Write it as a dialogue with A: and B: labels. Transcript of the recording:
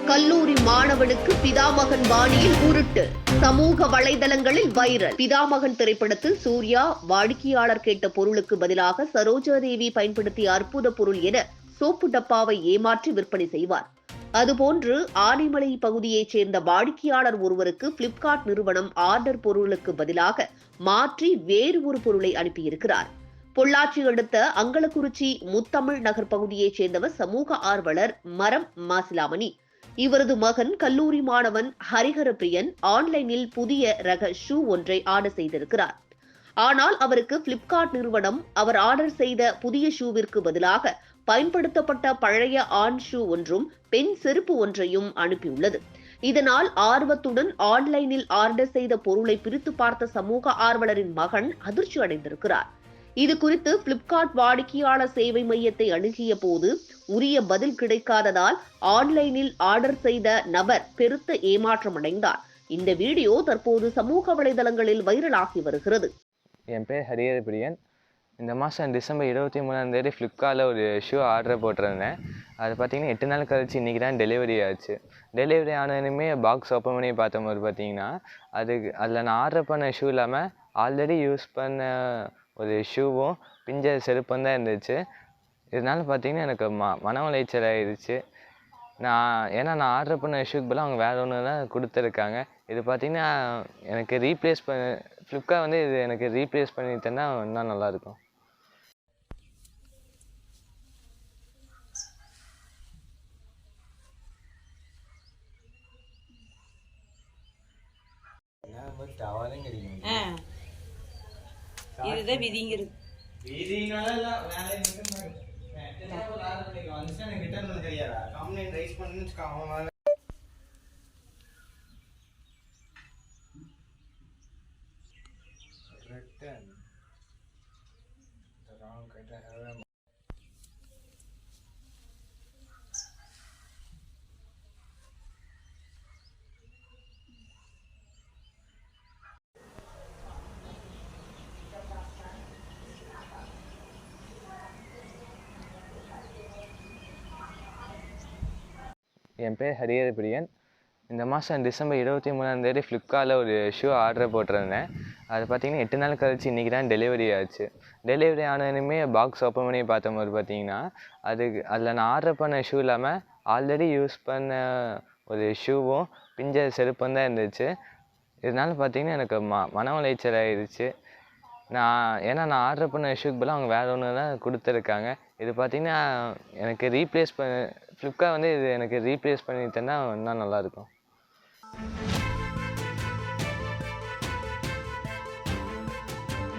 A: கல்லூரி மாணவனுக்கு பிதாமகன் பாணியில் உருட்டு சமூக வலைதளங்களில் வைரல். பிதாமகன் திரைப்படத்தில் சூர்யா வாடிக்கையாளர் கேட்ட பொருளுக்கு பதிலாக சரோஜாதேவி பயன்படுத்திய அற்புத பொருள் என சோப்பு டப்பாவை ஏமாற்றி விற்பனை செய்வார். அதுபோன்று ஆனைமலை பகுதியைச் சேர்ந்த வாடிக்கையாளர் ஒருவருக்கு பிளிப்கார்ட் நிறுவனம் ஆர்டர் பொருளுக்கு பதிலாக மாற்றி வேறு ஒரு பொருளை அனுப்பியிருக்கிறார். பொள்ளாச்சி அடுத்த அங்கலக்குறிச்சி முத்தமிழ் நகர் பகுதியைச் சேர்ந்தவர் சமூக ஆர்வலர் மரம் மாசிலாமணி. இவரது மகன் கல்லூரி மாணவன் ஹரிஹரபிரியன் ஆன்லைனில் புதிய ரக ஷூ ஒன்றை ஆர்டர் செய்திருக்கிறார். ஆனால் அவருக்கு பிளிப்கார்ட் நிறுவனம் அவர் ஆர்டர் செய்த புதிய ஷூவிற்கு பதிலாக பயன்படுத்தப்பட்ட பழைய ஆண் ஷூ ஒன்றும் பெண் செருப்பு ஒன்றையும் அனுப்பியுள்ளது. இதனால் ஆர்வத்துடன் ஆன்லைனில் ஆர்டர் செய்த பொருளை பிரித்து பார்த்த சமூக ஆர்வலரின் மகன் அதிர்ச்சி அடைந்திருக்கிறார். இது குறித்து பிளிப்கார்ட் வாடிக்கையாளர் சேவை மையத்தை அணுகிய போது உரிய பதில் கிடைக்காததால் ஆன்லைனில் ஆர்டர் செய்த நபர் பெருத்த ஏமாற்றமடைந்தார். இந்த வீடியோ தற்போது சமூக வலைதளங்களில் வைரலாகி வருகிறது.
B: என் பேர் ஹரிஹரபிரியன். இந்த மாதம் டிசம்பர் 23 ஃப்ளிப்கார்ட்டில் ஒரு ஷூ ஆர்டர் போட்டிருந்தேன். அது பார்த்தீங்கன்னா 8 நாள் கழிச்சு இன்றைக்கி தான் டெலிவரி ஆச்சு. டெலிவரி ஆனதுமே பாக்ஸ் ஓப்பன் பண்ணி பார்த்தபோது பார்த்தீங்கன்னா அதில் நான் ஆர்டர் பண்ண ஷூ இல்லாமல் ஆல்ரெடி யூஸ் பண்ண ஒரு ஷூவும் பிஞ்ச செருப்பும் தான் இருந்துச்சு. இதனால் பார்த்தீங்கன்னா எனக்கு மன உளைச்சல் ஆயிடுச்சு. ஏன்னா நான் ஆர்டர் பண்ண ஷூக்கு பதிலாக அவங்க வேறு ஒன்று தான் கொடுத்துருக்காங்க. இது பார்த்தீங்கன்னா எனக்கு ரீப்ளேஸ் ஃப்ளிப்கார்ட் வந்து இது எனக்கு ரீப்ளேஸ் பண்ணி தந்தால் இன்னும் நல்லாயிருக்கும்.
C: இதுதான் விதிங்கிறது.
B: என் பேர் ஹரிஹரபிரியன். இந்த மாதம் டிசம்பர் 23 ஃப்ளிப்கார்ட்டில் ஒரு ஷூ ஆர்டர் போட்டிருந்தேன். அது பார்த்தீங்கன்னா 8 நாள் கழிச்சு இன்றைக்கி தான் டெலிவரி ஆச்சு. டெலிவரி ஆனதுமே பாக்ஸ் ஓப்பன் பண்ணி பார்த்தபோது பார்த்தீங்கன்னா அதில் நான் ஆர்டர் பண்ண ஷூ இல்லாமல் ஆல்ரெடி யூஸ் பண்ண ஒரு ஷூவும் பிஞ்ச செருப்பும் தான் இருந்துச்சு. இதனால் பார்த்தீங்கன்னா எனக்கு மன உளைச்சல் ஆயிடுச்சு. ஏன்னா நான் ஆர்டர் பண்ண ஷூக்கு பதிலாக அவங்க வேறு ஒன்று தான் கொடுத்துருக்காங்க. இது பார்த்தீங்கன்னா எனக்கு ஃப்ளிப்கார்ட் வந்து இது எனக்கு ரீப்ளேஸ் பண்ணி தந்தால் இன்னும் நல்லாயிருக்கும்.